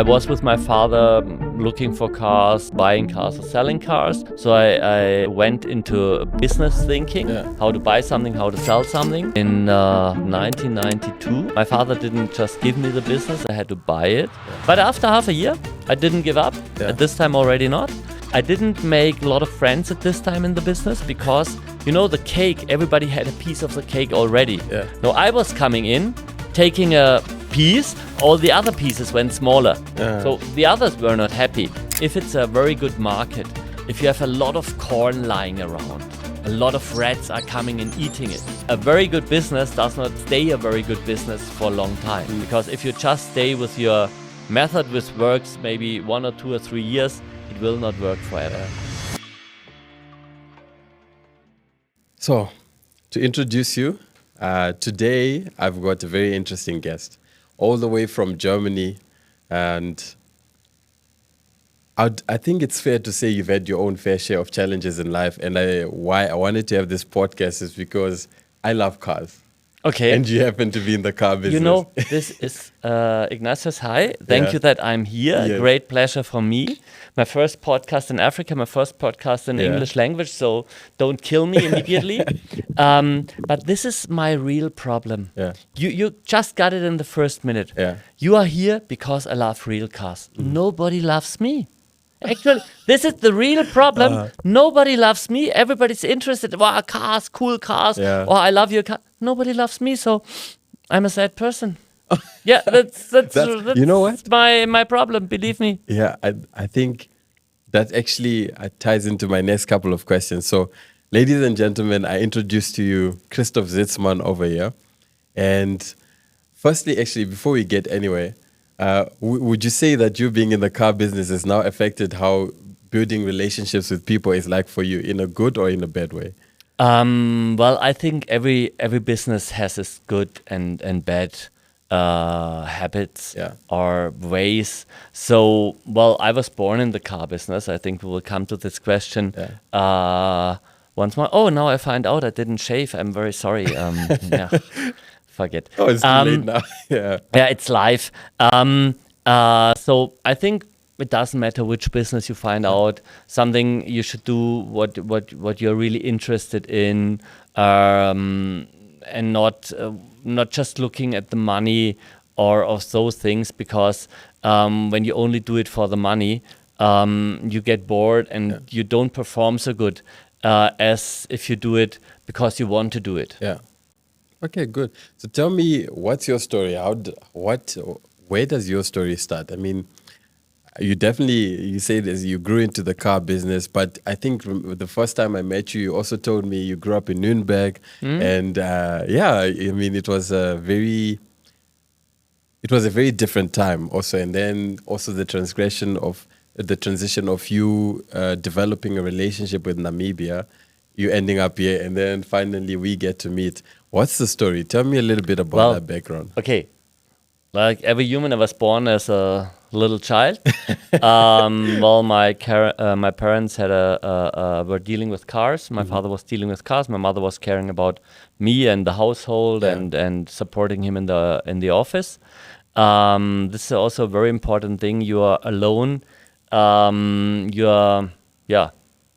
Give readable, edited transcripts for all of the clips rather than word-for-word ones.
I was with my father looking for cars, buying cars or selling cars. So I went into business thinking, how to buy something, how to sell something. In 1992, my father didn't just give me the business, I had to buy it. But after half a year, I didn't give up. At this time already not. I didn't make a lot of friends at this time in the business because, you know, the cake, everybody had a piece of the cake already. No, I was coming in, taking a piece, all the other pieces went smaller. So the others were not happy. If it's a very good market, if you have a lot of corn lying around, a lot of rats are coming and eating it. A very good business does not stay a very good business for a long time. Because if you just stay with your method which works maybe 1 or 2 or 3 years, it will not work forever. So, to introduce you, today I've got a very interesting guest, all the way from Germany, and I think it's fair to say you've had your own fair share of challenges in life, and why I wanted to have this podcast is because I love cars. Okay. And you happen to be in the car business. You know, this is Ignatius. Hi. Thank you that I'm here. Yes. Great pleasure for me. My first podcast in Africa, my first podcast in English language, so don't kill me immediately. But this is my real problem. You just got it in the first minute. You are here because I love real cars. Nobody loves me. Actually, this is the real problem. Nobody loves me. Everybody's interested. Wow, cars, cool cars. Oh, I love your car. Nobody loves me, so I'm a sad person. That's you know what? My problem. Believe me. Yeah, I think that actually ties into my next couple of questions. So, ladies and gentlemen, I introduce to you Christoph Zitzmann over here. And firstly, actually, before we get anywhere, would you say that you being in the car business has now affected how building relationships with people is like for you, in a good or in a bad way? Well, I think every business has its good and bad habits or ways. So, well, I was born in the car business. I think we will come to this question once more. Oh, now I find out I didn't shave. I'm very sorry. Forget. Oh, it's too late now. Yeah, it's live. So I think it doesn't matter which business you find out. Something you should do what you're really interested in, and not just looking at the money or of those things. Because when you only do it for the money, you get bored and you don't perform so good as if you do it because you want to do it. Yeah. Okay, good. So tell me, what's your story? Where does your story start? I mean, you say this, you grew into the car business, but I think the first time I met you, you also told me you grew up in Nuremberg, and I mean, it was a very different time also, and then also the transition of you developing a relationship with Namibia, you ending up here, and then finally we get to meet. What's the story? Tell me a little bit about that background. Okay. Like every human, I was born as a little child. Well, my parents were dealing with cars. My father was dealing with cars. My mother was caring about me and the household and supporting him in the office. This is also a very important thing. You are alone. You are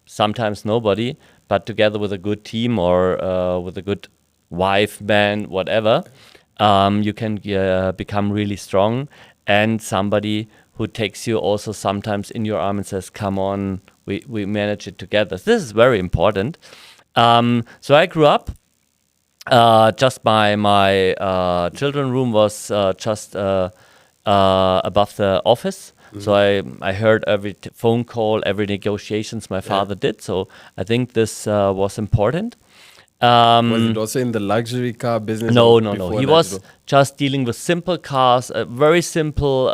sometimes nobody, but together with a good team or with a good wife, man, whatever, you can become really strong, and somebody who takes you also sometimes in your arm and says, come on, we manage it together. This is very important. So I grew up, just my children's room was just above the office. So I heard every phone call, every negotiations my father did. So I think this was important. Was it also in the luxury car business? No. He was just dealing with simple cars, very simple.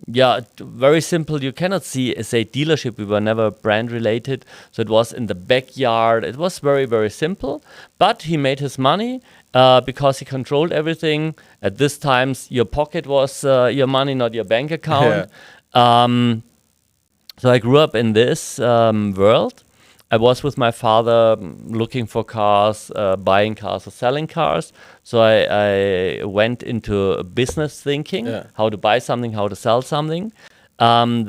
Very simple. You cannot say dealership. We were never brand related. So it was in the backyard. It was very, very simple. But he made his money because he controlled everything. At this time, your pocket was your money, not your bank account. So I grew up in this world. I was with my father looking for cars, buying cars or selling cars. So I went into business thinking, how to buy something, how to sell something. Well,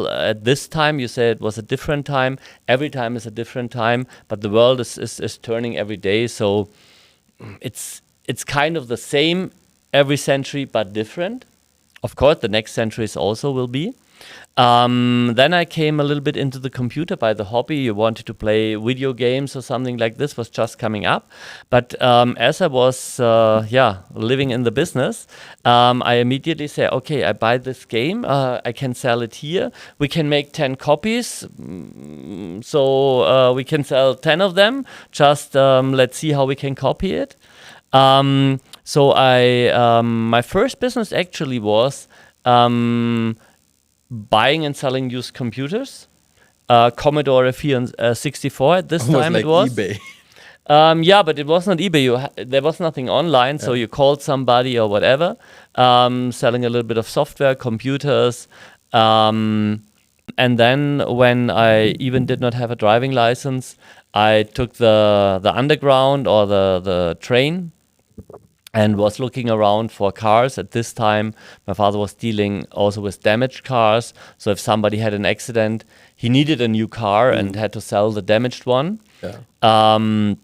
at this time, you say it was a different time. Every time is a different time, but the world is turning every day. So it's kind of the same every century, but different. Of course, the next centuries also will be. Then I came a little bit into the computer by the hobby. You wanted to play video games or something like this was just coming up. But as I was living in the business, I immediately say, okay, I buy this game. I can sell it here. We can make 10 copies. So we can sell 10 of them. Just let's see how we can copy it. So my first business actually was buying and selling used computers. Commodore 64 at this Almost time like it was. eBay. But it was not eBay. There was nothing online, so you called somebody or whatever, selling a little bit of software, computers. And then when I even did not have a driving license, I took the underground or the train and was looking around for cars. At this time, my father was dealing also with damaged cars. So if somebody had an accident, he needed a new car and had to sell the damaged one. And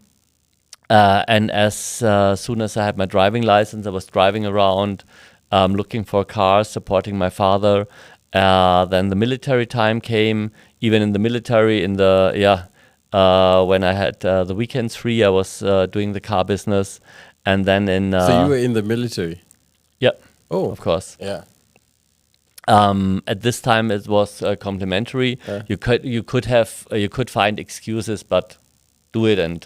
as soon as I had my driving license, I was driving around, looking for cars, supporting my father. Then the military time came. Even in the military, when I had the weekends free, I was doing the car business. And then so you were in the military? Yeah. Oh, of course. Yeah. At this time, it was complimentary. You could find excuses, but do it. And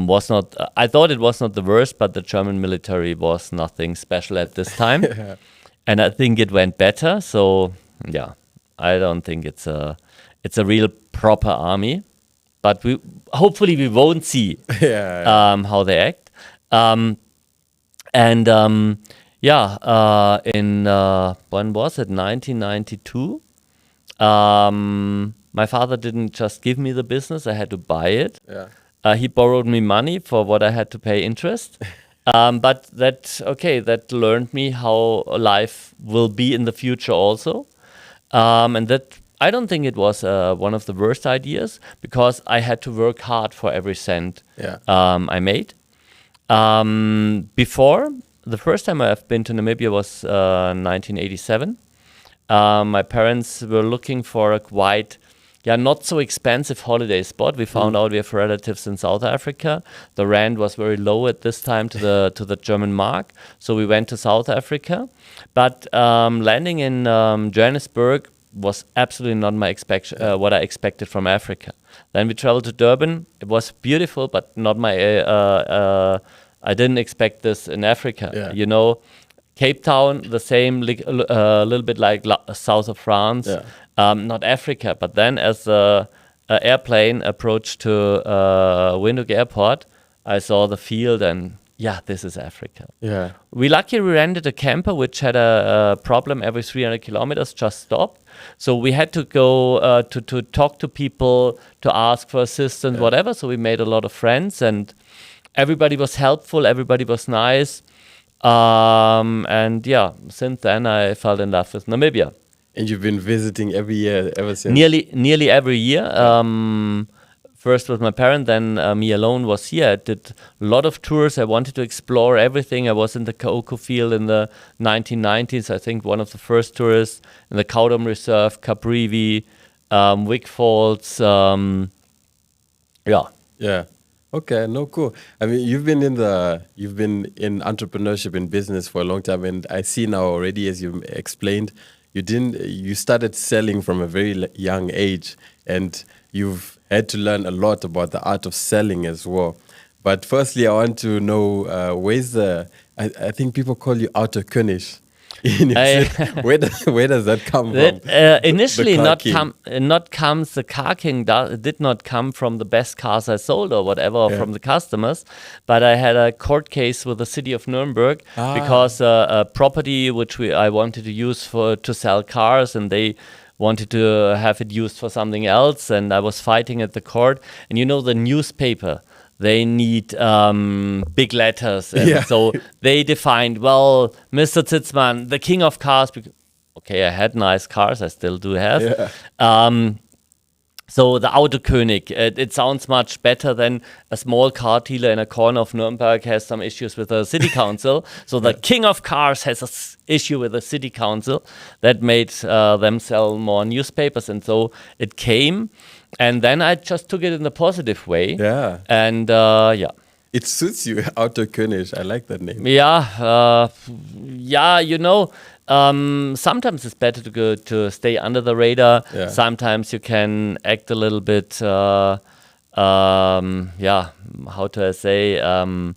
was not. I thought it was not the worst, but the German military was nothing special at this time, and I think it went better. So yeah, I don't think it's a real proper army. But hopefully we won't see how they act. In when was it? 1992. My father didn't just give me the business; I had to buy it. He borrowed me money for what I had to pay interest. But that learned me how life will be in the future also, and that. I don't think it was one of the worst ideas because I had to work hard for every cent I made. Before, the first time I've been to Namibia was 1987. My parents were looking for a quite, not so expensive holiday spot. We found out we have relatives in South Africa. The rand was very low at this time to the German mark, so we went to South Africa. But landing in Johannesburg was absolutely not my what I expected from Africa. Then we traveled to Durban. It was beautiful, but not my. I didn't expect this in Africa. You know, Cape Town, the same, a little bit like south of France. Not Africa. But then, as the airplane approached to Windhoek Airport, I saw the field and. Yeah, this is Africa. We rented a camper which had a problem every 300 kilometers, just stopped. So we had to go to talk to people, to ask for assistance, whatever. So we made a lot of friends and everybody was helpful, everybody was nice. Since then I fell in love with Namibia. And you've been visiting every year ever since? Nearly every year. First with my parents, then me alone was here. I did a lot of tours. I wanted to explore everything. I was in the Kaoko field in the 1990s. I think one of the first tourists in the Kaudam Reserve, Caprivi, Wick Falls. Okay, no, cool. I mean, you've been in entrepreneurship in business for a long time, and I see now already, as you explained, you started selling from a very young age, and you've had to learn a lot about the art of selling as well. But firstly, I want to know I think people call you Auto-König. Where does that come from? Initially, the car king did not come from the best cars I sold or whatever, or from the customers, but I had a court case with the city of Nuremberg because a property which I wanted to use to sell cars, and they wanted to have it used for something else, and I was fighting at the court. And the newspaper, they need big letters, and Yeah. so they defined, well, Mr. Zitzmann, the king of cars. Okay, I had nice cars, I still do have. Yeah. So the Auto-König, it sounds much better than a small car dealer in a corner of Nuremberg has some issues with the city council. So the king of cars has an issue with the city council. That made them sell more newspapers. And so it came. And then I just took it in a positive way. Yeah. And It suits you, Auto-König. I like that name. Sometimes it's better to stay under the radar. Yeah. Sometimes you can act a little bit, how do I say, to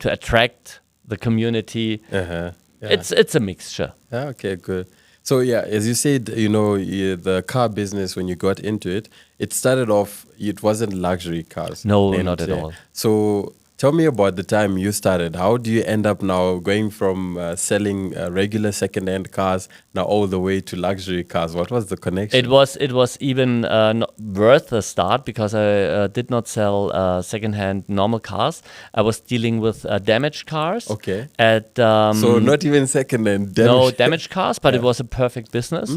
attract the community. Uh-huh. Yeah. It's a mixture. Ah, okay, good. So yeah, as you said, the car business, when you got into it, it started off, it wasn't luxury cars. No, not at all. So tell me about the time you started. How do you end up now going from selling regular second-hand cars now all the way to luxury cars? What was the connection? It was even not worth a start, because I did not sell second-hand normal cars. I was dealing with damaged cars. Okay. So not even second-hand. No damaged cars, but it was a perfect business.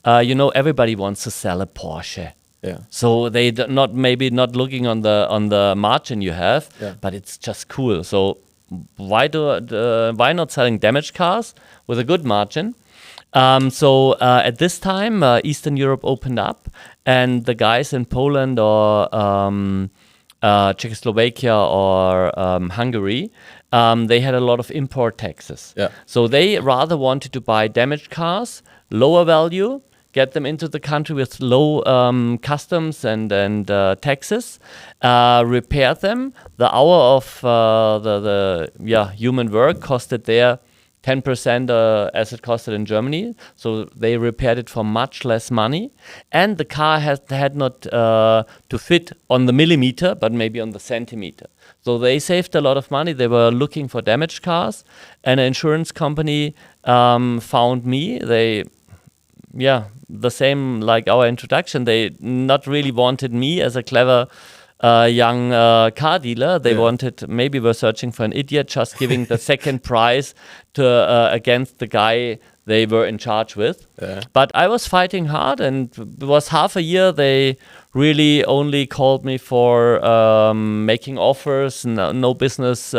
Everybody wants to sell a Porsche. Yeah. So they not looking on the margin you have, but it's just cool. So why not selling damaged cars with a good margin? So at this time, Eastern Europe opened up, and the guys in Poland or Czechoslovakia or Hungary, they had a lot of import taxes. Yeah. So they rather wanted to buy damaged cars, lower value, get them into the country with low customs and taxes, repair them. The hour of the human work costed there 10% as it costed in Germany. So they repaired it for much less money. And the car had not to fit on the millimeter, but maybe on the centimeter. So they saved a lot of money. They were looking for damaged cars. And an insurance company found me. The same like our introduction. They not really wanted me as a clever young car dealer. They maybe were searching for an idiot, just giving the second prize to against the guy they were in charge with. Yeah. But I was fighting hard, and it was half a year. They really only called me for making offers. No business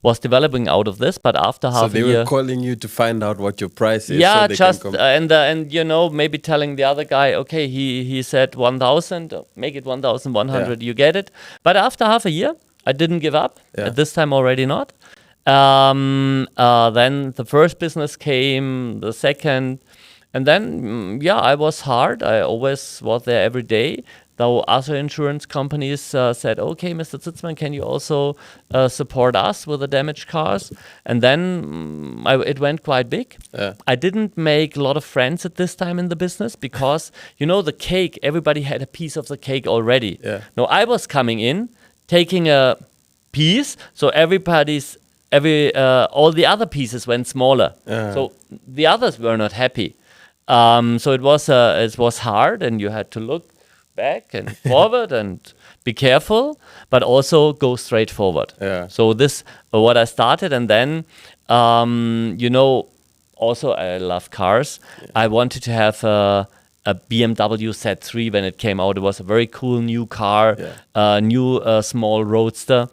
was developing out of this, but after half a year, so they were calling you to find out what your price is. Yeah, so they just can maybe telling the other guy, okay, he said 1,000, make it 1,100, you get it. But after half a year, I didn't give up. At this time, already not. Then the first business came, the second, and then I was hard. I always was there every day. Though other insurance companies said, okay, Mr. Zitzmann, can you also support us with the damaged cars? And then it went quite big. I didn't make a lot of friends at this time in the business, because, the cake, everybody had a piece of the cake already. No, I was coming in, taking a piece, so all the other pieces went smaller. So the others were not happy. So it was hard, and you had to look back and forward and be careful, but also go straight forward. So this what I started, and then also I love cars. I wanted to have a BMW Z3 when it came out. It was a very cool new car, new small roadster.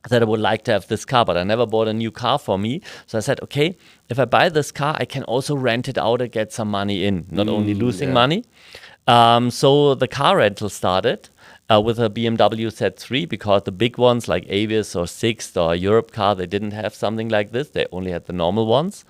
That I would like to have this car, but I never bought a new car for me. So I said, okay, if I buy this car, I can also rent it out and get some money in, not only losing money. So the car rental started with a BMW Z3, because the big ones like Avis or Sixt or Europe car, they didn't have something like this. They only had the normal ones.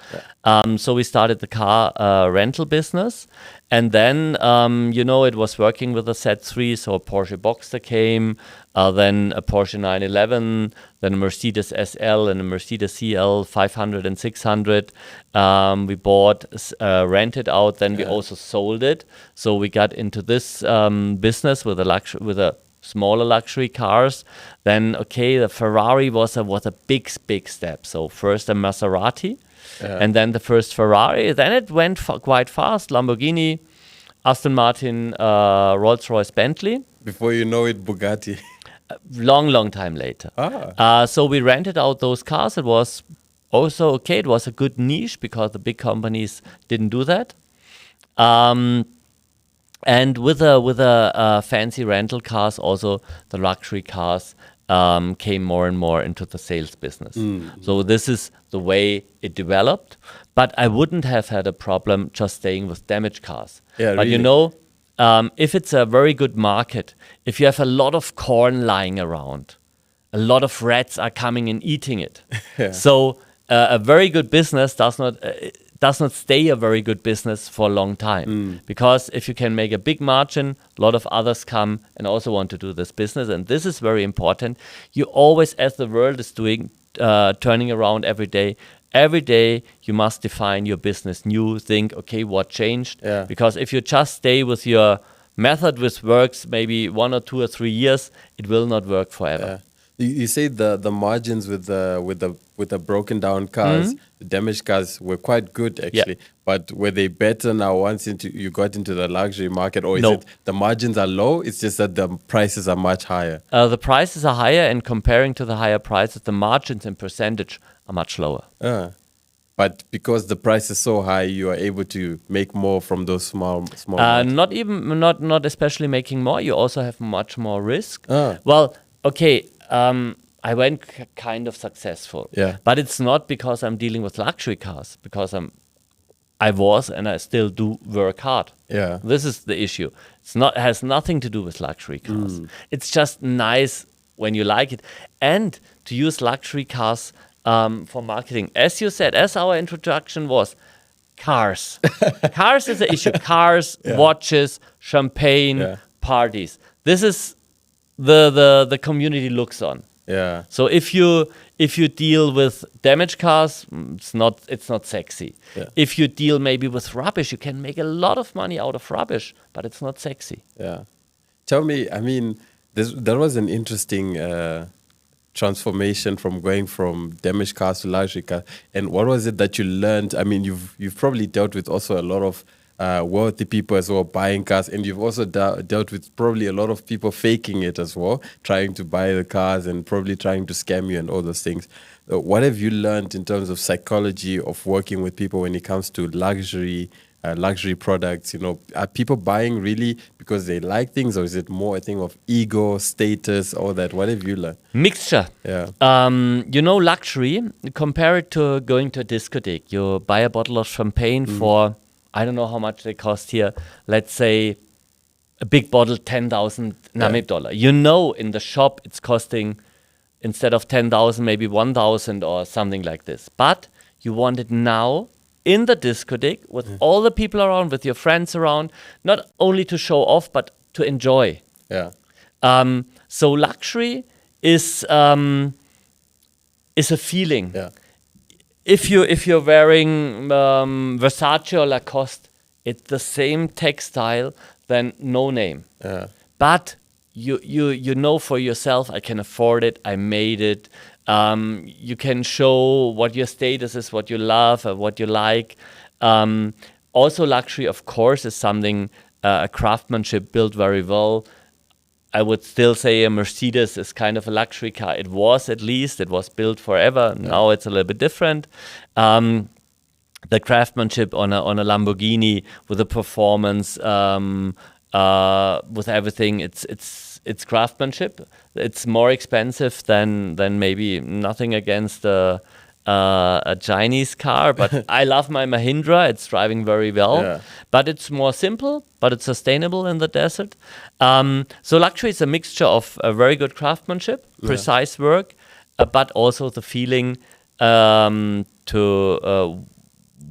So we started the car rental business. And then, it was working with a Z3. So a Porsche Boxster came, then a Porsche 911, then a Mercedes SL and a Mercedes CL 500 and 600. We bought, rented out, then we also sold it. So we got into this business with a smaller luxury cars. Then okay, the Ferrari was a big step. So first a Maserati, and then the first Ferrari. Then it went quite fast. Lamborghini, Aston Martin, Rolls-Royce, Bentley. Before you know it, Bugatti. Long time later. So we rented out those cars. It was also okay. It was a good niche because the big companies didn't do that. And with a fancy rental cars, also the luxury cars came more and more into the sales business. So this is the way it developed. But I wouldn't have had a problem just staying with damaged cars. Yeah, but really. If it's a very good market, if you have a lot of corn lying around, a lot of rats are coming and eating it. So a very good business does not stay a very good business for a long time. Because if you can make a big margin, a lot of others come and also want to do this business. And this is very important. You always, as the world is doing, turning around every day you must define your business new, think, okay, what changed? Because if you just stay with your method, which works maybe 1 or 2 or 3 years, it will not work forever. You say the margins with the broken down cars, the damaged cars were quite good actually. But were they better now once you got into the luxury market, or is it the margins are low? It's just that the prices are much higher. The prices are higher, and comparing to the higher prices, the margins in percentage are much lower. But because the price is so high, you are able to make more from those small. Not especially making more. You also have much more risk. Well, okay. I went kind of successful. But it's not because I'm dealing with luxury cars, because I was and I still do work hard. This is the issue. It has nothing to do with luxury cars. It's just nice when you like it. And to use luxury cars for marketing. As you said, as our introduction was, cars. Cars is the issue. Cars, watches, champagne, parties. This is the community looks on. So if you deal with damaged cars, it's not sexy. If you deal maybe with rubbish, you can make a lot of money out of rubbish, but it's not sexy. Tell me, I mean, there was an interesting transformation from going from damaged cars to luxury cars. And what was it that you learned? I mean, you've probably dealt with also a lot of wealthy people as well buying cars, and you've also dealt with probably a lot of people faking it as well, trying to buy the cars and probably trying to scam you and all those things. What have you learned in terms of psychology of working with people when it comes to luxury products? You know, are people buying really because they like things, or is it more a thing of ego, status, all that? What have you learned? Mixture. Luxury, compare it to going to a discotheque. You buy a bottle of champagne for, I don't know how much they cost here. Let's say a big bottle, 10,000 Namib dollar. You know, in the shop it's costing, instead of 10,000, maybe 1,000 or something like this. But you want it now in the discotheque with all the people around, with your friends around, not only to show off, but to enjoy. So luxury is a feeling. If you're wearing Versace or Lacoste, it's the same textile than no name. But you know for yourself, I can afford it, I made it. You can show what your status is, what you love, what you like. Also luxury, of course, is something, a craftsmanship built very well. I would still say a Mercedes is kind of a luxury car. It was, at least. It was built forever. Now it's a little bit different. The craftsmanship on a Lamborghini with the performance, with everything, it's craftsmanship. It's more expensive than maybe, nothing against a Chinese car, but I love my Mahindra. It's driving very well, but it's more simple, but it's sustainable in the desert. So luxury is a mixture of a very good craftsmanship, precise work, but also the feeling to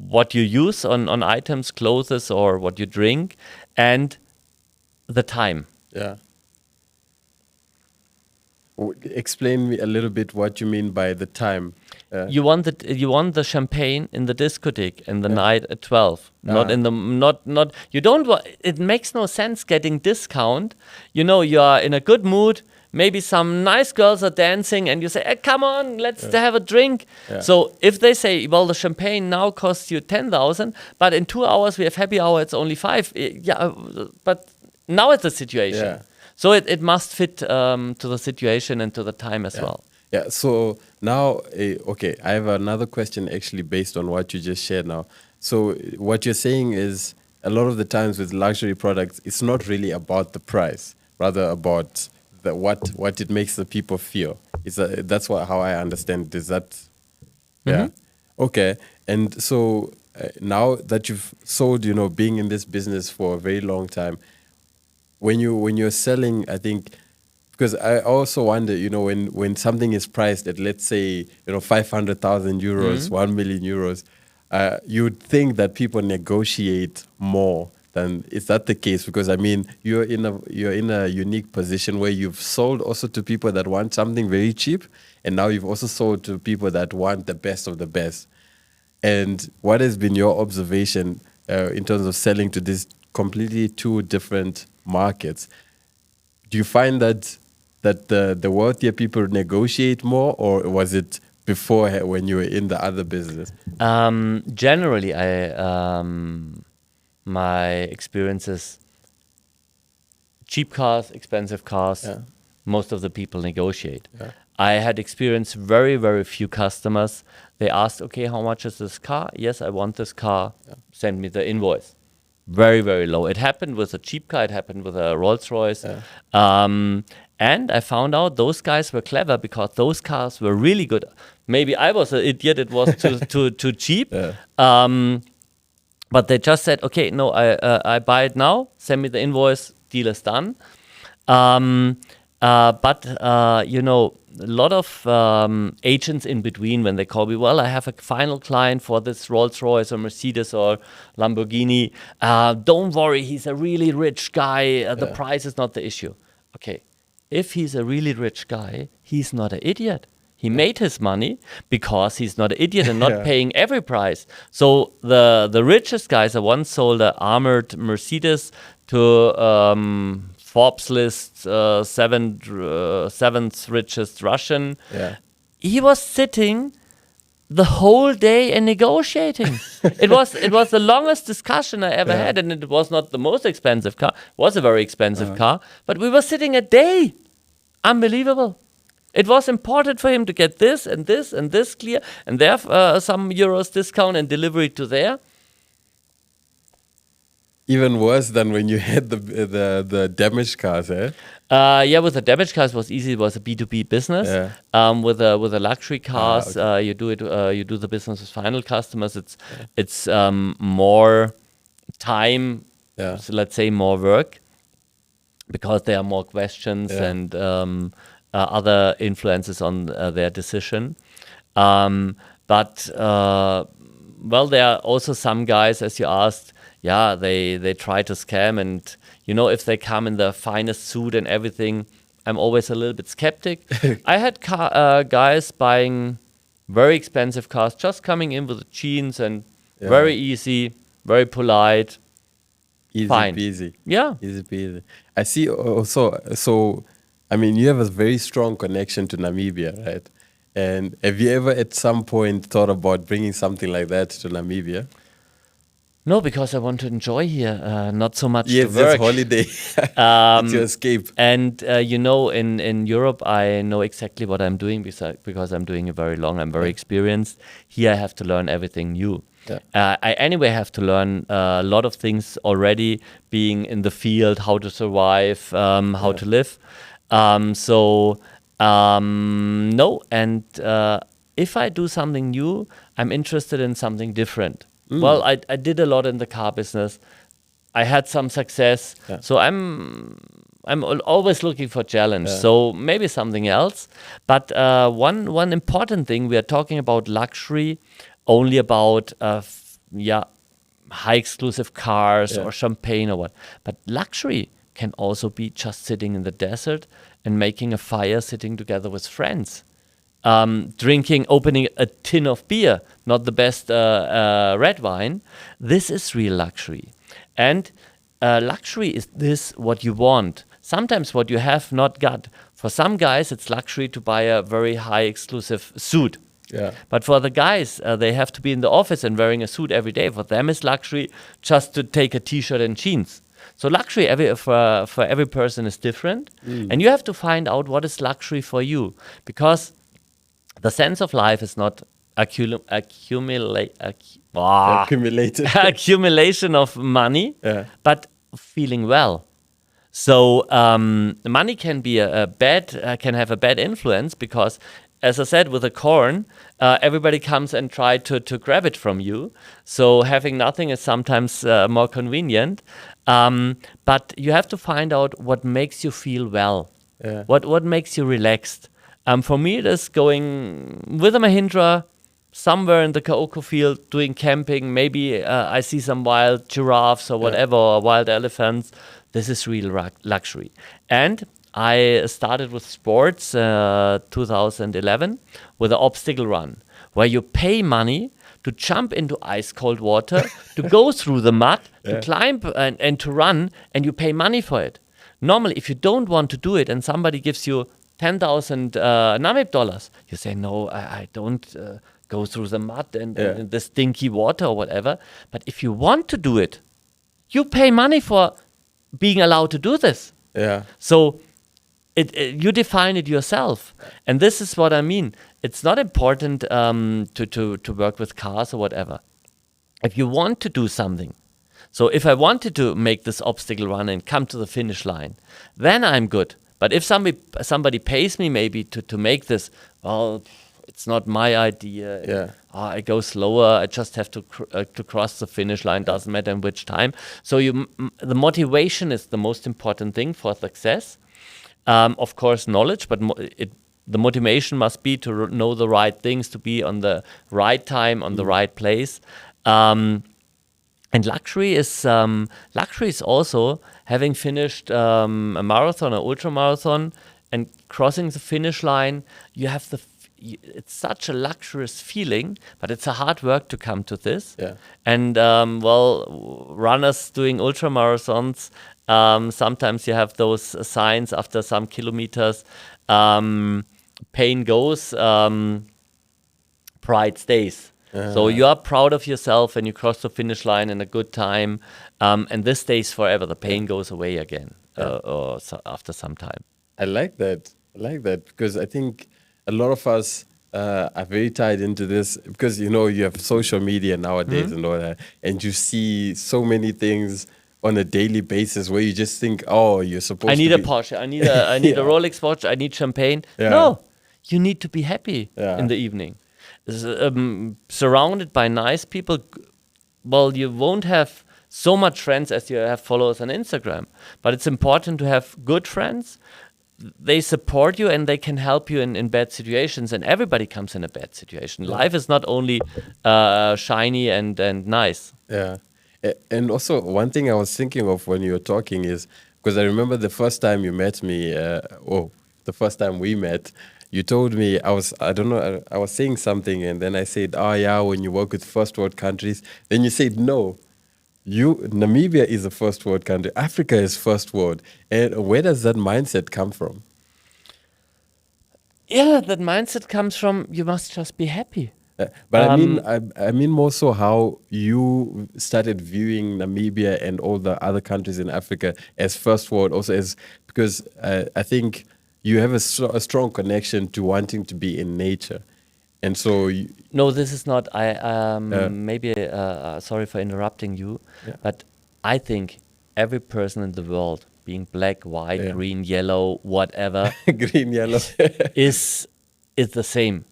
what you use on items, clothes, or what you drink, and the time. Explain me a little bit what you mean by the time. You want the champagne in the discotheque in the night at 12, not in the not. You don't want. It makes no sense getting discount. You know, you are in a good mood. Maybe some nice girls are dancing, and you say, hey, "Come on, let's have a drink." So if they say, "Well, the champagne now costs you 10,000, but in 2 hours we have happy hour, it's only 5." But now it's the situation. Yeah. So it must fit to the situation and to the time as well. Yeah, so now, okay, I have another question actually based on what you just shared now. So what you're saying is a lot of the times with luxury products, it's not really about the price, rather about what it makes the people feel. That's how I understand it. Is that, yeah? Okay, and so now that you've sold, being in this business for a very long time, when you're selling, I think, because I also wonder, when something is priced at, let's say, 500,000 euros, 1 million euros, you would think that people negotiate more than, is that the case? Because I mean, you're in a unique position where you've sold also to people that want something very cheap, and now you've also sold to people that want the best of the best. And what has been your observation in terms of selling to these completely two different markets? Do you find that the wealthier people negotiate more, or was it before when you were in the other business? Generally, my experience is cheap cars, expensive cars. Yeah. Most of the people negotiate. Yeah. I had experienced very, very few customers. They asked, okay, how much is this car? Yes, I want this car. Yeah. Send me the invoice. Very, very low. It happened with a cheap car. It happened with a Rolls Royce. Yeah. And I found out those guys were clever because those cars were really good. Maybe I was an idiot. It was too cheap. Yeah. But they just said, okay, no, I buy it now. Send me the invoice. Deal is done. But a lot of agents in between, when they call me, well, I have a final client for this Rolls Royce or Mercedes or Lamborghini. Don't worry, he's a really rich guy. The price is not the issue. Okay, if he's a really rich guy, he's not an idiot. He made his money because he's not an idiot and not paying every price. So the richest guys, I once sold an armored Mercedes to Forbes list seventh richest Russian. Yeah. He was sitting the whole day and negotiating. It was the longest discussion I ever had, and it was not the most expensive car. It was a very expensive car, but we were sitting a day. Unbelievable. It was important for him to get this and this and this clear, and there some euros discount and delivery to there. Even worse than when you had the damaged cars, eh? With the damaged cars it was easy. It was a B2B business. With the luxury cars, you do the business with final customers. It's more time. So let's say more work, because there are more questions and other influences on their decision. But there are also some guys, as you asked. Yeah, they try to scam, and if they come in the finest suit and everything, I'm always a little bit skeptic. I had guys buying very expensive cars, just coming in with the jeans and very easy, very polite, Easy fine. peasy. Yeah, Easy peasy. I see also. So, I mean, you have a very strong connection to Namibia, right? And have you ever at some point thought about bringing something like that to Namibia? no, because I want to enjoy here, not so much Yes, to work. just holiday. It's your escape. And in Europe, I know exactly what I'm doing because I'm doing it very long. I'm very experienced. Here, I have to learn everything new. I anyway have to learn a lot of things already, being in the field, how to survive, how to live. No, and if I do something new, I'm interested in something different. Well, I did a lot in the car business. I had some success, so I'm always looking for challenge. So maybe something else. But one important thing, we are talking about luxury, only about high exclusive cars or champagne or what. But luxury can also be just sitting in the desert and making a fire, sitting together with friends. opening a tin of beer, not the best red wine. This is real luxury. And luxury is this what you want. Sometimes what you have not got. For some guys, it's luxury to buy a very high exclusive suit. Yeah. But for the guys, they have to be in the office and wearing a suit every day. For them, it's luxury just to take a T-shirt and jeans. So luxury for every person is different. And you have to find out what is luxury for you. Because the sense of life is not accumulation of money, but feeling well. So money can be can have a bad influence because, as I said, with the corn, everybody comes and try to grab it from you. So having nothing is sometimes more convenient. But you have to find out what makes you feel well. What makes you relaxed. For me, it is going with a Mahindra somewhere in the Kaoko field, doing camping. Maybe I see some wild giraffes or whatever, or wild elephants. This is real luxury. And I started with sports 2011 with an obstacle run, where you pay money to jump into ice cold water, to go through the mud, to climb and to run, and you pay money for it. Normally, if you don't want to do it and somebody gives you 10,000 Namib dollars, you say, no, I don't go through the mud and the stinky water or whatever. But if you want to do it, you pay money for being allowed to do this. So you define it yourself. And this is what I mean. It's not important to work with cars or whatever. If you want to do something, so if I wanted to make this obstacle run and come to the finish line, then I'm good. But if somebody pays me maybe to make this, well, it's not my idea. I go slower. I just have to cross the finish line. Doesn't matter in which time. So the motivation is the most important thing for success. Of course, knowledge, but the motivation must be to know the right things, to be on the right time, on the right place. And luxury is also having finished a marathon or ultramarathon and crossing the finish line. You have it's such a luxurious feeling, but it's a hard work to come to this. And runners doing ultramarathons, sometimes you have those signs after some kilometers. Pain goes, pride stays. So you are proud of yourself and you cross the finish line in a good time, and this stays forever. The pain goes away again after some time. I like that because I think a lot of us are very tied into this because, you have social media nowadays and all that, and you see so many things on a daily basis where you just think, oh, you're supposed to I need a Porsche, I need a Rolex watch, I need champagne. No, you need to be happy in the evening. Surrounded by nice people, well, you won't have so much friends as you have followers on Instagram. But it's important to have good friends. They support you and they can help you in bad situations. And everybody comes in a bad situation. Life is not only shiny and nice. And also, one thing I was thinking of when you were talking is, because I remember the first time you met me, the first time we met, you told me, I was saying something and then I said, when you work with first world countries. Then you said, no, Namibia is a first world country. Africa is first world. And where does that mindset come from? Yeah, that mindset comes from, you must just be happy. But I mean more so how you started viewing Namibia and all the other countries in Africa as first world, also because I think you have a strong connection to wanting to be in nature. And so no, this is not. Maybe sorry for interrupting you, but I think every person in the world, being black, white, green, yellow, whatever, green, yellow, is the same.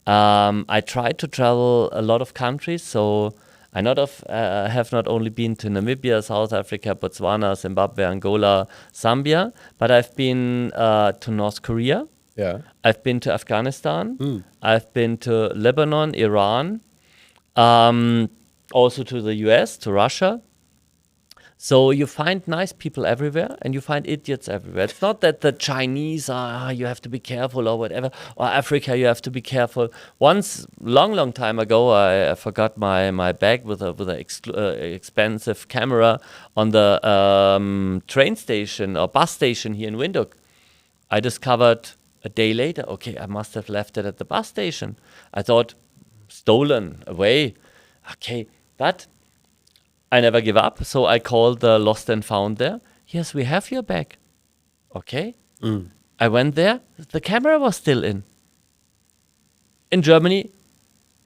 I try to travel a lot of countries, so I have not only been to Namibia, South Africa, Botswana, Zimbabwe, Angola, Zambia, but I've been to North Korea. I've been to Afghanistan. I've been to Lebanon, Iran, also to the US, to Russia. So you find nice people everywhere and you find idiots everywhere. It's not that the Chinese are, you have to be careful or whatever, or Africa, you have to be careful. Once, long time ago, I forgot my bag with a expensive camera on the train station or bus station here in Windhoek. I discovered a day later, okay, I must have left it at the bus station. I thought, stolen away. Okay, but I never give up, so I called the lost and found there. Yes, we have your bag. Okay. I went there, the camera was still in. In Germany,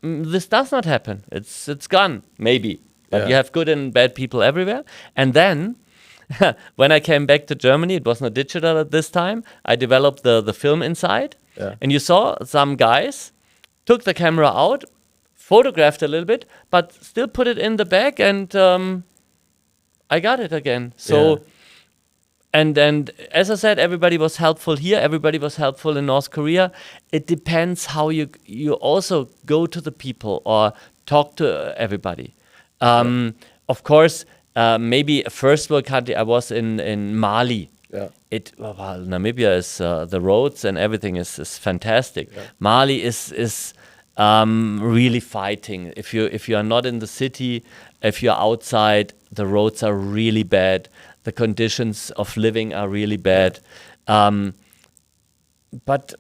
this does not happen. It's gone, maybe. But Yeah. you have good and bad people everywhere. And then, when I came back to Germany, it was not digital at this time. I developed the film inside. Yeah. And you saw some guys took the camera out, photographed a little bit, but still put it in the bag, and I got it again. So, Yeah. and as I said, everybody was helpful here. Everybody was helpful in North Korea. It depends how you also go to the people or talk to everybody. Of course, maybe a first world country. I was in Mali. Yeah. Well, Namibia is the roads and everything is fantastic. Mali is really fighting. If you are not in the city, if you're outside, the roads are really bad. The conditions of living are really bad. But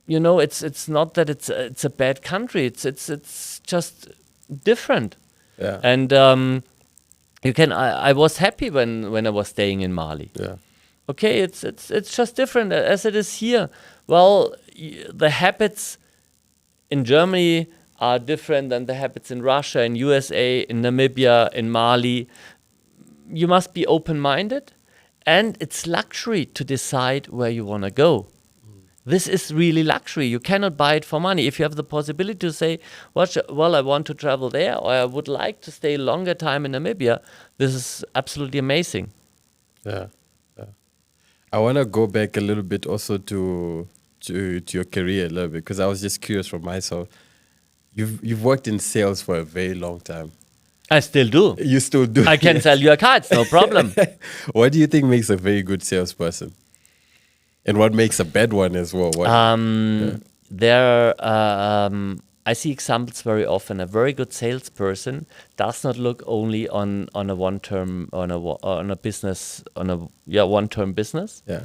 you know, it's not that it's a bad country. It's just different. Yeah. And I was happy when I was staying in Mali. Yeah. Okay, it's just different as it is here. Well, the habits in Germany are different than the habits in Russia, in USA, in Namibia, in Mali. You must be open-minded, and it's luxury to decide where you want to go. This is really luxury. You cannot buy it for money. If you have the possibility to say, well, I want to travel there, or I would like to stay longer time in Namibia, this is absolutely amazing. Yeah. I want to go back a little bit also to your career a little bit, because I was just curious for myself. You've worked in sales for a very long time. I still do. You still do. I can sell you a car. It's no problem. What do you think makes a very good salesperson? And what makes a bad one as well? I see examples very often. A very good salesperson does not look only on a one-term one-term business. Yeah.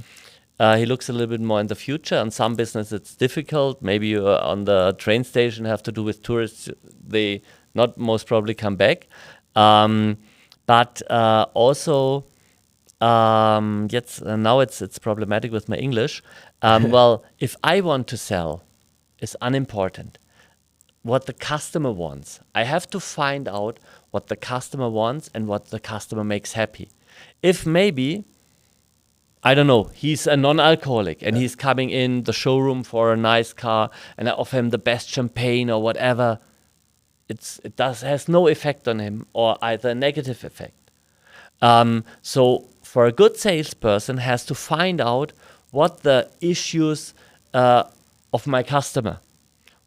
He looks a little bit more in the future. On some business, it's difficult. Maybe you on the train station have to do with tourists. They not most probably come back. But also, now it's problematic with my English. Well, if I want to sell, it's unimportant. What the customer wants. I have to find out what the customer wants and what the customer makes happy. If maybe, I don't know, he's a non-alcoholic and he's coming in the showroom for a nice car and I offer him the best champagne or whatever, has no effect on him or either a negative effect. So for a good salesperson has to find out what the issues of my customer.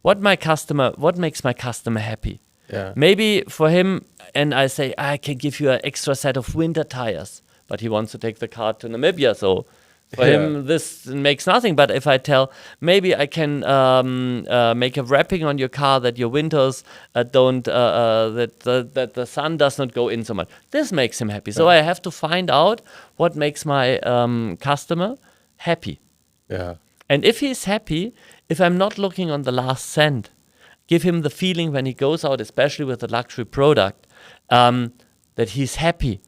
What makes my customer happy? Yeah. Maybe for him, and I say, I can give you an extra set of winter tires, but he wants to take the car to Namibia, so for him this makes nothing. But if I tell, maybe I can make a wrapping on your car that your winters that the sun does not go in so much. This makes him happy. So I have to find out what makes my customer happy. Yeah. And if he's happy, if I'm not looking on the last cent, give him the feeling when he goes out, especially with a luxury product, that he's happy.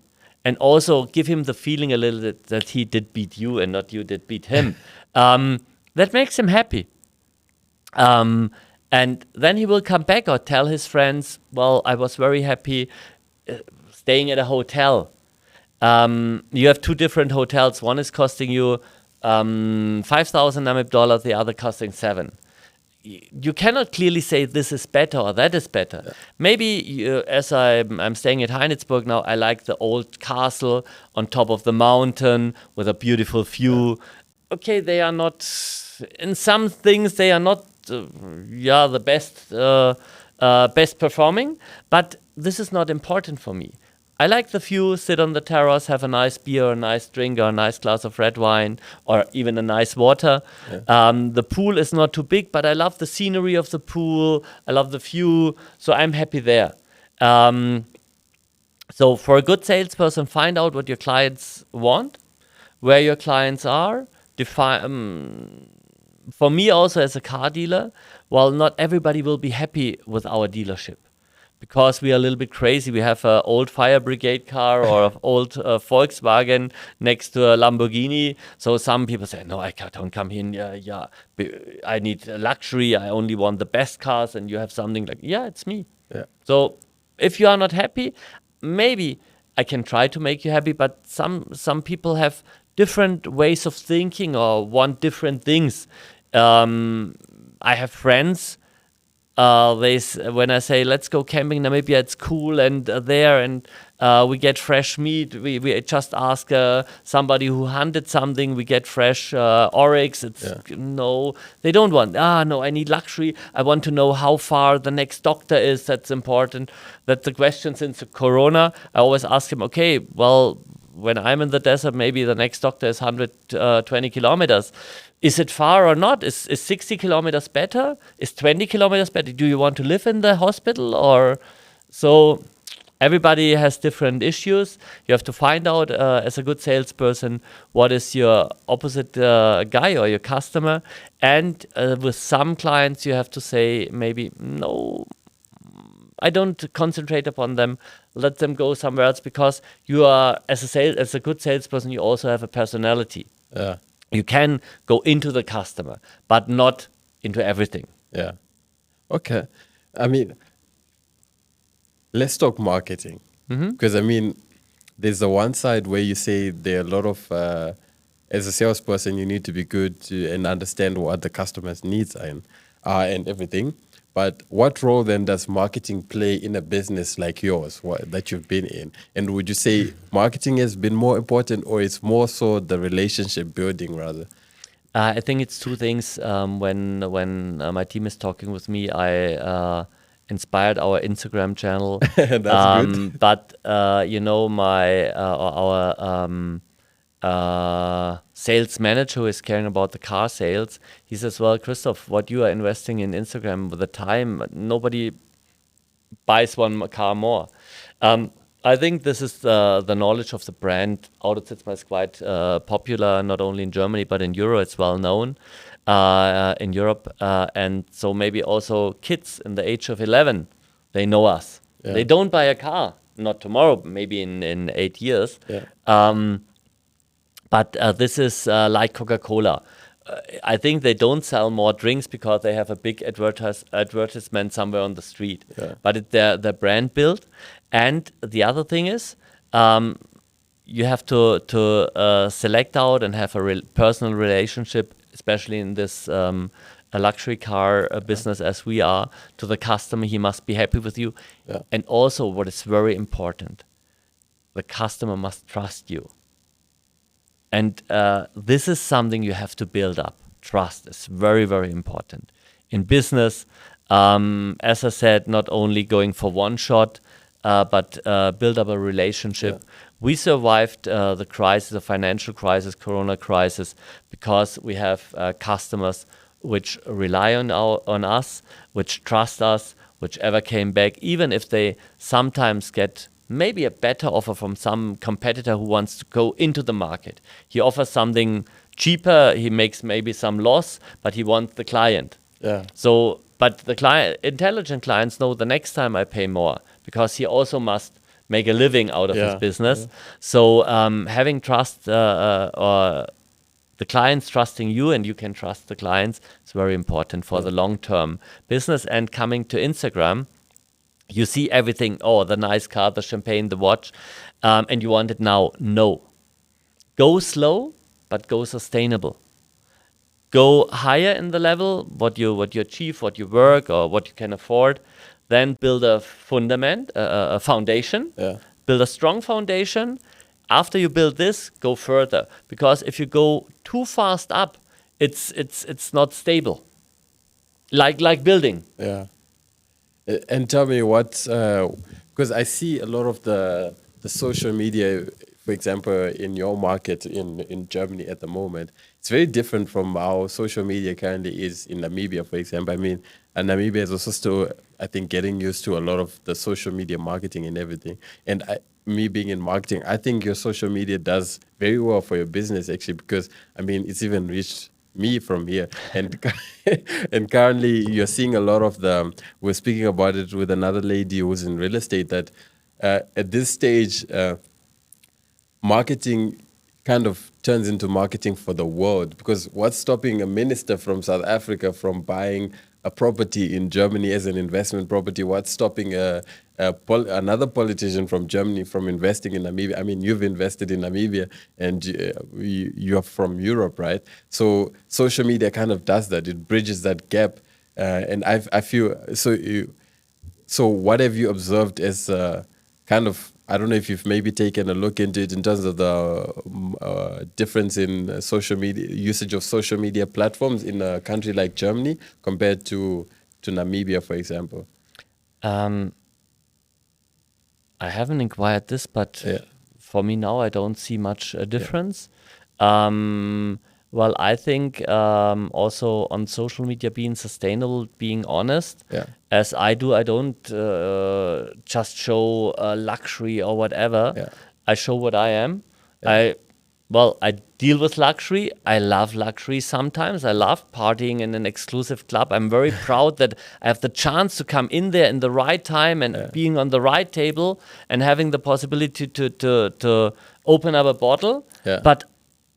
And also give him the feeling a little bit that he did beat you and not you did beat him. That makes him happy. And then he will come back or tell his friends, well, I was very happy staying at a hotel. You have two different hotels. One is costing you 5,000 Namib dollars, the other costing 7. You cannot clearly say this is better or that is better. Yeah. Maybe as I'm staying at Heinitzburg now, I like the old castle on top of the mountain with a beautiful view. Yeah. Okay, they are not, in some things they are not the best performing, but this is not important for me. I like the view, sit on the terrace, have a nice beer, a nice drink, or a nice glass of red wine, or even a nice water. The pool is not too big, but I love the scenery of the pool. I love the view, so I'm happy there. So for a good salesperson, find out what your clients want, where your clients are. For me also as a car dealer, well, not everybody will be happy with our dealership because we are a little bit crazy. We have an old fire brigade car or an old Volkswagen next to a Lamborghini. So some people say, no, don't come in. I need luxury. I only want the best cars. And you have something like, yeah, it's me. Yeah. So if you are not happy, maybe I can try to make you happy, but some people have different ways of thinking or want different things. I have friends. When I say let's go camping in Namibia, it's cool and there and we get fresh meat. We just ask somebody who hunted something. We get fresh oryx. No, they don't want. No, I need luxury. I want to know how far the next doctor is. That's important. That's the question since Corona. I always ask him. Okay, well, when I'm in the desert, maybe the next doctor is 120 kilometers. Is it far or not? Is 60 kilometers better? Is 20 kilometers better? Do you want to live in the hospital or so? Everybody has different issues. You have to find out as a good salesperson what is your opposite guy or your customer. And with some clients, you have to say maybe no. I don't concentrate upon them. Let them go somewhere else because you are as a good salesperson. You also have a personality. Yeah. You can go into the customer, but not into everything. Yeah. Okay. I mean, let's talk marketing. Because, I mean, there's the one side where you say there are a lot of, as a salesperson, you need to be good and understand what the customer's needs are and everything. But what role then does marketing play in a business like yours that you've been in? And would you say marketing has been more important or it's more so the relationship building rather? I think it's two things. When my team is talking with me, I inspired our Instagram channel. That's good. But our sales manager who is caring about the car sales, he says, well, Christoph, what you are investing in Instagram with the time, nobody buys one car more. I think this is the knowledge of the brand. Auto-Zitzmann is quite popular, not only in Germany, but in Europe. It's well known in Europe. And so maybe also kids in the age of 11, they know us. Yeah. They don't buy a car, not tomorrow, maybe in 8 years. Yeah. But this is like Coca-Cola. I think they don't sell more drinks because they have a big advertisement somewhere on the street. Yeah. But it's their brand build. And the other thing is, you have to select out and have a personal relationship, especially in this a luxury car business as we are, to the customer. He must be happy with you. Yeah. And also, what is very important, the customer must trust you. And this is something you have to build up. Trust is very, very important. In business, as I said, not only going for one shot, but build up a relationship. Yeah. We survived the crisis, the financial crisis, Corona crisis, because we have customers which rely on us, which trust us, which ever came back, even if they sometimes get maybe a better offer from some competitor who wants to go into the market. He offers something cheaper, he makes maybe some loss, but he wants the client. Yeah. So, but the intelligent clients know the next time I pay more because he also must make a living out of his business. Yeah. So having trust or the clients trusting you and you can trust the clients is very important for the long-term business. And coming to Instagram, you see everything, the nice car, the champagne, the watch, and you want it now. No. Go slow, but go sustainable. Go higher in the level, what you achieve, what you work, or what you can afford. Then build a fundament, a foundation. Yeah. Build a strong foundation. After you build this, go further. Because if you go too fast up, it's not stable. Like building. Yeah. And tell me what, because I see a lot of the the social media, for example, in your market in Germany at the moment, it's very different from how social media currently is in Namibia, for example. I mean, and Namibia is also still, I think, getting used to a lot of the social media marketing and everything. And me being in marketing, I think your social media does very well for your business, actually, because, I mean, it's even reached me from here. And and currently you're seeing a lot of we're speaking about it with another lady who's in real estate, that at this stage, marketing kind of turns into marketing for the world, because what's stopping a minister from South Africa from buying a property in Germany as an investment property? What's stopping another politician from Germany from investing in Namibia? I mean, you've invested in Namibia, and you're from Europe, right? So social media kind of does that. It bridges that gap, and I feel so. So what have you observed as kind of, I don't know if you've maybe taken a look into it in terms of the difference in social media usage of social media platforms in a country like Germany compared to Namibia, for example? I haven't inquired this, but Yeah. for me now, I don't see much difference. Well, I think also on social media, being sustainable, being honest, Yeah. as I do, I don't just show luxury or whatever. Yeah. I show what I am. Yeah. I deal with luxury. I love luxury sometimes. I love partying in an exclusive club. I'm very proud that I have the chance to come in there in the right time and being on the right table and having the possibility to open up a bottle. Yeah. But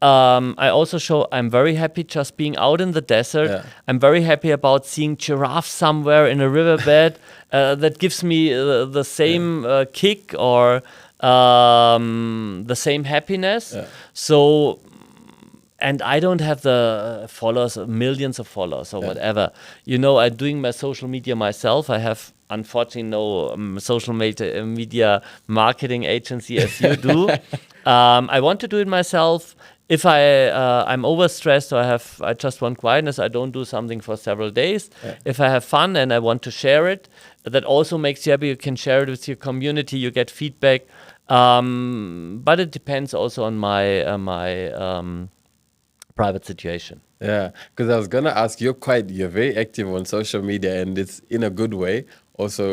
I also show I'm very happy just being out in the desert. Yeah. I'm very happy about seeing giraffes somewhere in a riverbed. That gives me the same kick or the same happiness. Yeah. So, and I don't have the followers, millions of followers or whatever. You know, I'm doing my social media myself. I have unfortunately no social media marketing agency as you do. I want to do it myself. If I'm overstressed or I just want quietness, I don't do something for several days. Yeah. If I have fun and I want to share it, that also makes you happy. You can share it with your community. You get feedback. But it depends also on my private situation. Yeah, because I was gonna ask, you're very active on social media, and it's in a good way also.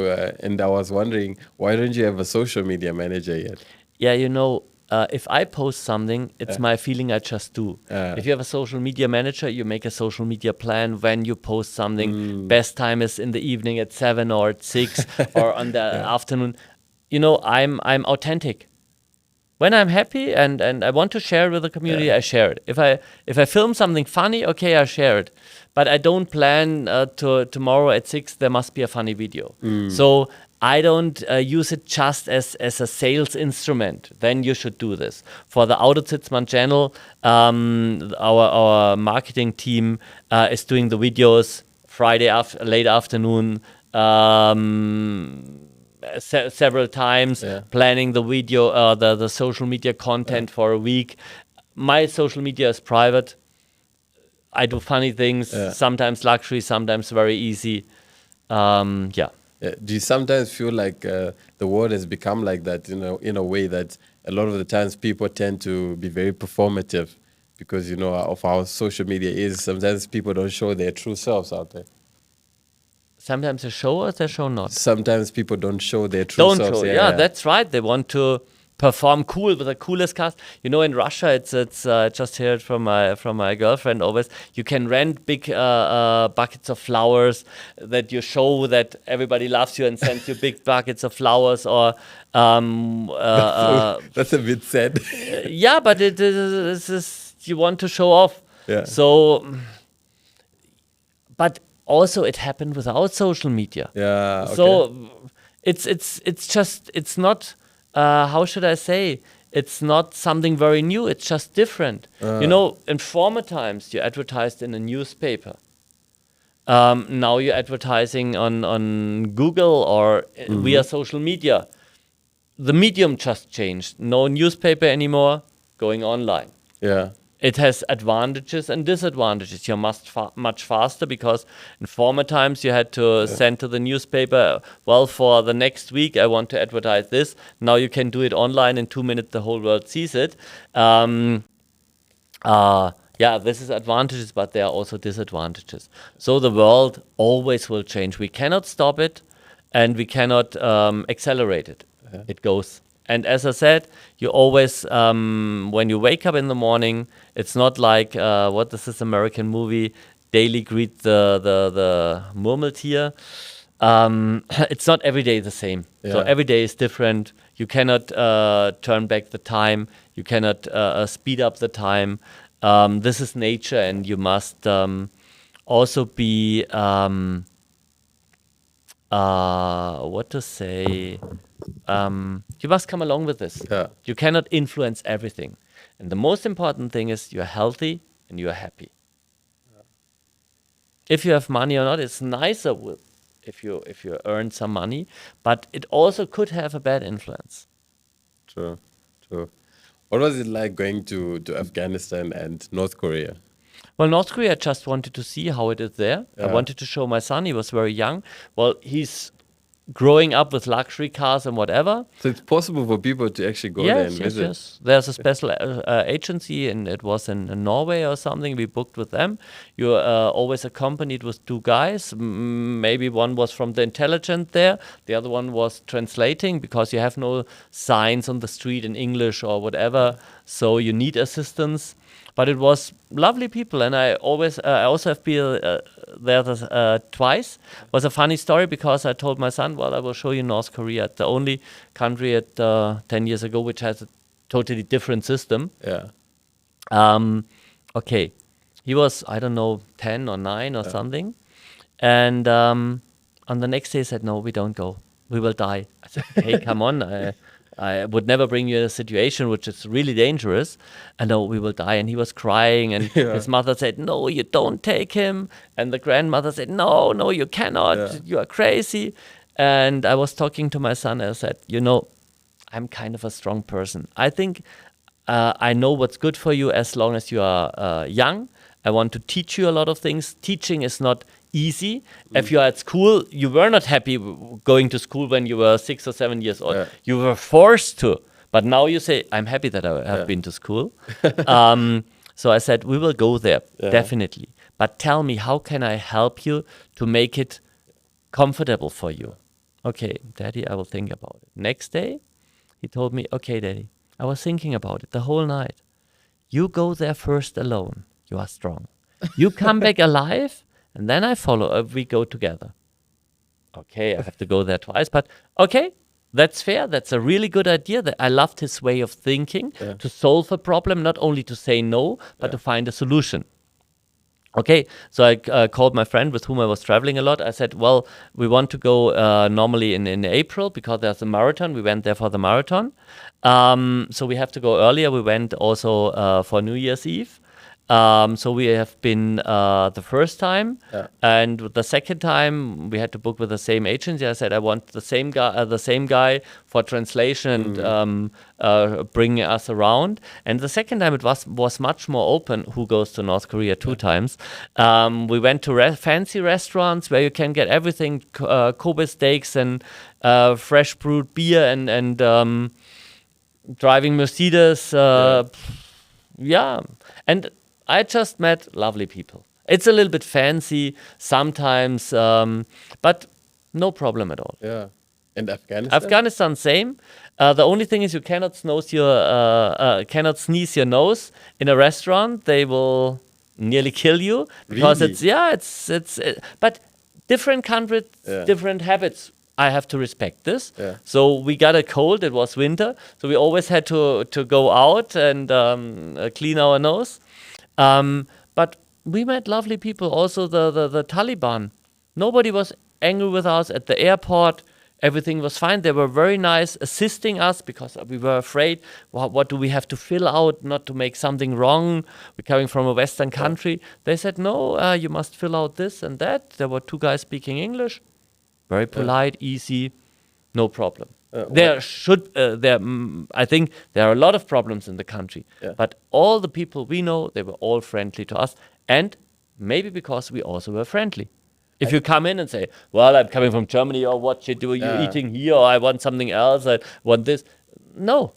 And I was wondering, why don't you have a social media manager yet? Yeah, you know, if I post something, it's my feeling I just do. If you have a social media manager, you make a social media plan when you post something. Best time is in the evening at 7 or at 6 or on the afternoon. You know, I'm authentic. When I'm happy and I want to share it with the community, I share it. If I film something funny, okay, I share it. But I don't plan tomorrow at 6 there must be a funny video. So I don't use it just as a sales instrument. Then you should do this. For the Auto-Zitzmann channel, our marketing team is doing the videos Friday late afternoon. Several times, planning the video, the social media content for a week. My social media is private. I do funny things, sometimes luxury, sometimes very easy. Do you sometimes feel like the world has become like that, in a way that a lot of the times people tend to be very performative because, of how social media is? Sometimes people don't show their true selves out there. Sometimes they show or they show not. Sometimes people don't show their true selves. Don't show. Yeah, that's right. They want to perform cool with the coolest cars. You know, in Russia, it's I just heard from my girlfriend always. You can rent big buckets of flowers that you show that everybody loves you and sends you big buckets of flowers. Or that's a bit sad. Yeah, but it is you want to show off. Yeah. So, but also it happened without social media. Yeah. Okay. So it's not how should I say, it's not something very new, it's just different. You know, in former times you advertised in a newspaper. Now you're advertising on Google or via social media. The medium just changed. No newspaper anymore, going online. Yeah. it has advantages and disadvantages. You're much faster because in former times you had to send to the newspaper, well, for the next week I want to advertise this. Now you can do it online in 2 minutes, the whole world sees it. Yeah, this is advantages, but there are also disadvantages. So the world always will change. We cannot stop it, and we cannot accelerate it. It goes. And as I said, you always, when you wake up in the morning, it's not like, what is this American movie, Daily Greet the Murmeltier. It's not every day the same. So every day is different. You cannot turn back the time. You cannot speed up the time. This is nature, and you must also be, what to say, you must come along with this. You cannot influence everything. And the most important thing is you're healthy and you're happy. If you have money or not, it's nicer if you earn some money, but it also could have a bad influence. True. What was it like going to Afghanistan and North Korea? Well, North Korea, I just wanted to see how it is there. I wanted to show my son. He was very young. Well, he's growing up with luxury cars and whatever. So it's possible for people to actually go there and visit? Yes. There's a special agency, and it was in Norway or something. We booked with them. You're always accompanied with 2 guys. Maybe one was from the intelligence there. The other one was translating, because you have no signs on the street in English or whatever. So you need assistance. But it was lovely people, and I also have been there twice. It was a funny story, because I told my son, well, I will show you North Korea, the only country 10 years ago which has a totally different system. Okay, he was, I don't know, 10 or 9 or something, and on the next day he said, no, we don't go, we will die. I said, hey, come on, I would never bring you in a situation which is really dangerous. And no, we will die. And he was crying. And his mother said, no, you don't take him. And the grandmother said, no, you cannot. You are crazy. And I was talking to my son. And I said, I'm kind of a strong person. I think I know what's good for you as long as you are young. I want to teach you a lot of things. Teaching is not easy. If you are at school, you were not happy going to school when you were 6 or 7 years old. You were forced to. But now you say, I'm happy that I have been to school. So I said, we will go there, definitely. But tell me, how can I help you to make it comfortable for you? Okay, Daddy, I will think about it. Next day, he told me, okay, Daddy, I was thinking about it the whole night. You go there first alone. You are strong. You come back alive, and then I follow. We go together. Okay, I have to go there twice, but okay, that's fair. That's a really good idea. That I loved his way of thinking, to solve a problem, not only to say no, but to find a solution. Okay, so I called my friend with whom I was traveling a lot. I said, well, we want to go normally in April, because there's a marathon. We went there for the marathon. So we have to go earlier. We went also for New Year's Eve. So we have been the first time, and the second time we had to book with the same agency. I said I want the same guy for translation and bringing us around. And the second time it was much more open. Who goes to North Korea 2 times? We went to fancy restaurants where you can get everything, Kobe steaks and fresh brewed beer and driving Mercedes. And I just met lovely people. It's a little bit fancy sometimes, but no problem at all. Yeah. And Afghanistan? Afghanistan, same. The only thing is you cannot sneeze your nose in a restaurant. They will nearly kill you, because really? But different countries, different habits. I have to respect this. So we got a cold. It was winter, so we always had to go out and clean our nose. But we met lovely people. Also the Taliban. Nobody was angry with us at the airport. Everything was fine. They were very nice, assisting us, because we were afraid. What do we have to fill out not to make something wrong? We're coming from a Western country. They said, no, you must fill out this and that. There were 2 guys speaking English. Very polite, easy, no problem. I think there are a lot of problems in the country, Yeah. but all the people we know, they were all friendly to us, and maybe because we also were friendly. If you come in and say, "Well, I'm coming from Germany," or "What shit do you Yeah. eating here?" or "I want something else," "I want this," no,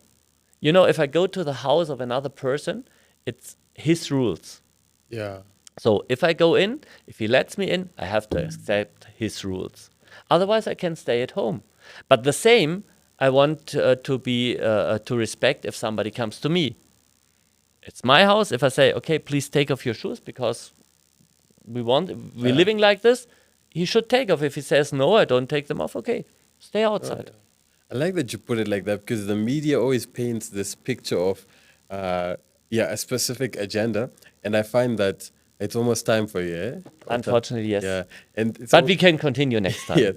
if I go to the house of another person, it's his rules. Yeah. So if I go in, if he lets me in, I have to accept his rules. Otherwise, I can stay at home. But the same, I want to respect if somebody comes to me. It's my house. If I say, "Okay, please take off your shoes because we're living like this," he should take off. If he says, "No, I don't take them off," okay, stay outside. I like that you put it like that because the media always paints this picture of, a specific agenda, and I find that it's almost time for you. Eh? Unfortunately, yes. Yeah, and it's But we can continue next time. yes,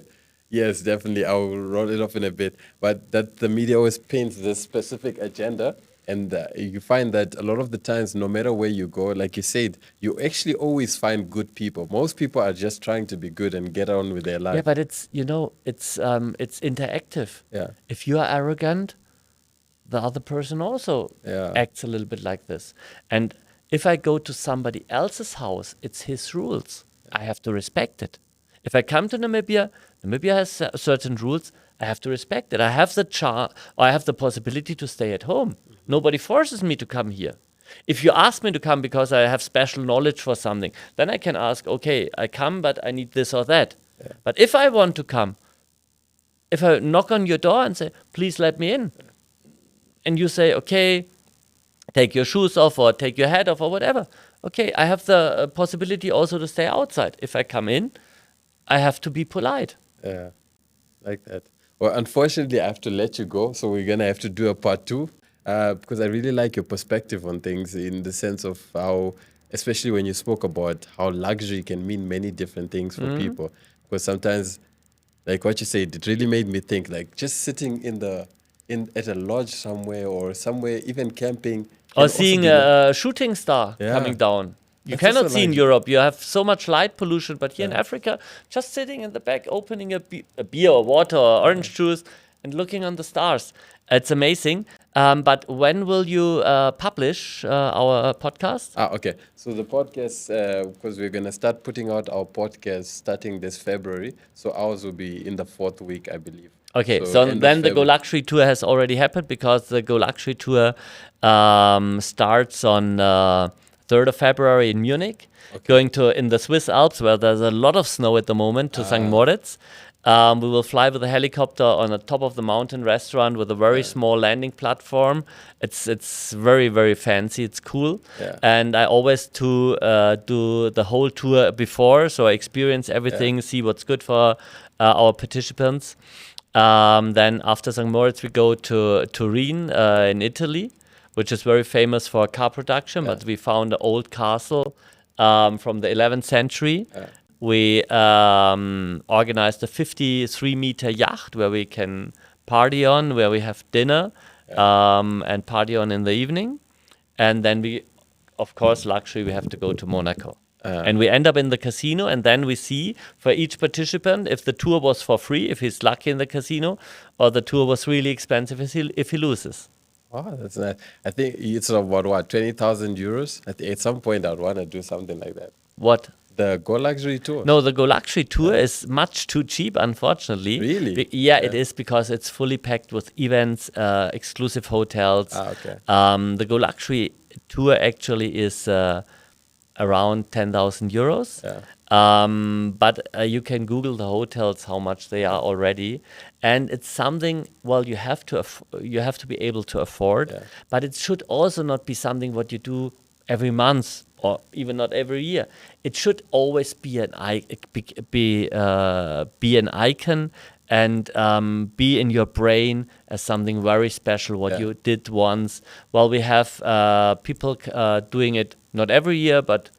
yes, definitely. I'll roll it off in a bit. But that the media always paints this specific agenda, and you find that a lot of the times, no matter where you go, like you said, you actually always find good people. Most people are just trying to be good and get on with their life. Yeah, but it's it's interactive. Yeah. If you are arrogant, the other person also Yeah. acts a little bit like this. And if I go to somebody else's house, it's his rules. I have to respect it. If I come to Namibia, Namibia has certain rules. I have to respect it. I have I have the possibility to stay at home. Nobody forces me to come here. If you ask me to come because I have special knowledge for something, then I can ask, okay, I come, but I need this or that. But if I want to come, if I knock on your door and say, "Please let me in," and you say, "Okay, take your shoes off or take your hat off or whatever," okay, I have the possibility also to stay outside. If I come in, I have to be polite. Yeah, like that. Well, unfortunately, I have to let you go. So we're going to have to do a part two because I really like your perspective on things in the sense of how, especially when you spoke about how luxury can mean many different things for people. Because sometimes, like what you said, it really made me think like just sitting at a lodge somewhere or somewhere, even camping. can Or also seeing be a shooting star Yeah. coming down. You That's cannot also see in like- Europe. You have so much light pollution, but here in Africa, just sitting in the back, opening a beer or water or orange juice and looking on the stars. It's amazing. But when will you publish our podcast? Okay. So the podcast, because we're going to start putting out our podcast starting this February. So ours will be in the 4th week, I believe. Okay, so end of then the Go February. Luxury Tour has already happened because the Go Luxury Tour starts on 3rd of February in Munich, going to in the Swiss Alps where there's a lot of snow at the moment to St. Moritz. We will fly with a helicopter on the top of the mountain restaurant with a very small landing platform. It's very, very fancy. It's cool. Yeah. And I always do the whole tour before, so I experience everything, see what's good for our participants. Then after St. Moritz, we go to Turin in Italy, which is very famous for car production. But we found an old castle from the 11th century. We organized a 53-meter yacht where we can party on, where we have dinner and party on in the evening. And then we, of course, luxury, we have to go to Monaco. And we end up in the casino, and then we see for each participant if the tour was for free, if he's lucky in the casino, or the tour was really expensive if he loses. Oh, that's nice. I think it's about what, 20,000 euros? At some point, I'd want to do something like that. What? The Go Luxury Tour. No, the Go Luxury Tour is much too cheap, unfortunately. Really? It is because it's fully packed with events, exclusive hotels. Okay. The Go Luxury Tour actually is around 10,000 euros. But you can Google the hotels, how much they are already, and it's something. Well, you have to be able to afford, but it should also not be something what you do every month or even not every year. It should always be an icon and be in your brain as something very special what you did once. Well, we have people doing it not every year, but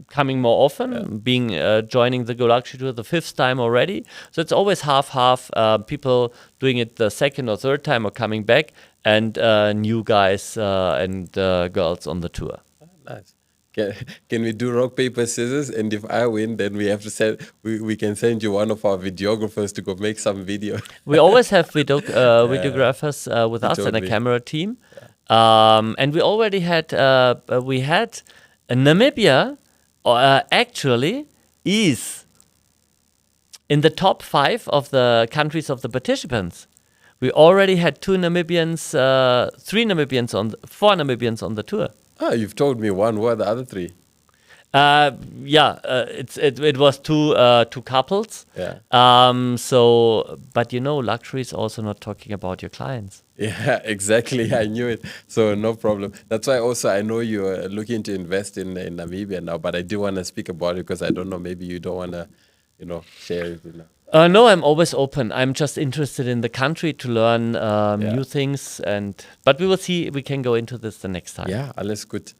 coming more often, being joining the Go Luxury Tour the 5th time already. So it's always half-half, people doing it the 2nd or 3rd time or coming back, and new guys and girls on the tour. Nice. Can we do rock, paper, scissors? And if I win, then we have to send. We can send you one of our videographers to go make some video. We always have videographers with You us told and a me. camera team. And we already had Namibia actually is in the top 5 of the countries of the participants. We already had 4 Namibians on the tour. Ah, you've told me one. What are the other 3? It was two couples. Yeah. But luxury is also not talking about your clients. Yeah, exactly. I knew it. So no problem. That's why also I know you're looking to invest in Namibia now, but I do want to speak about it because I don't know, maybe you don't want to, share it. No, I'm always open. I'm just interested in the country to learn new things, but we will see. We can go into this the next time. Yeah, alles gut.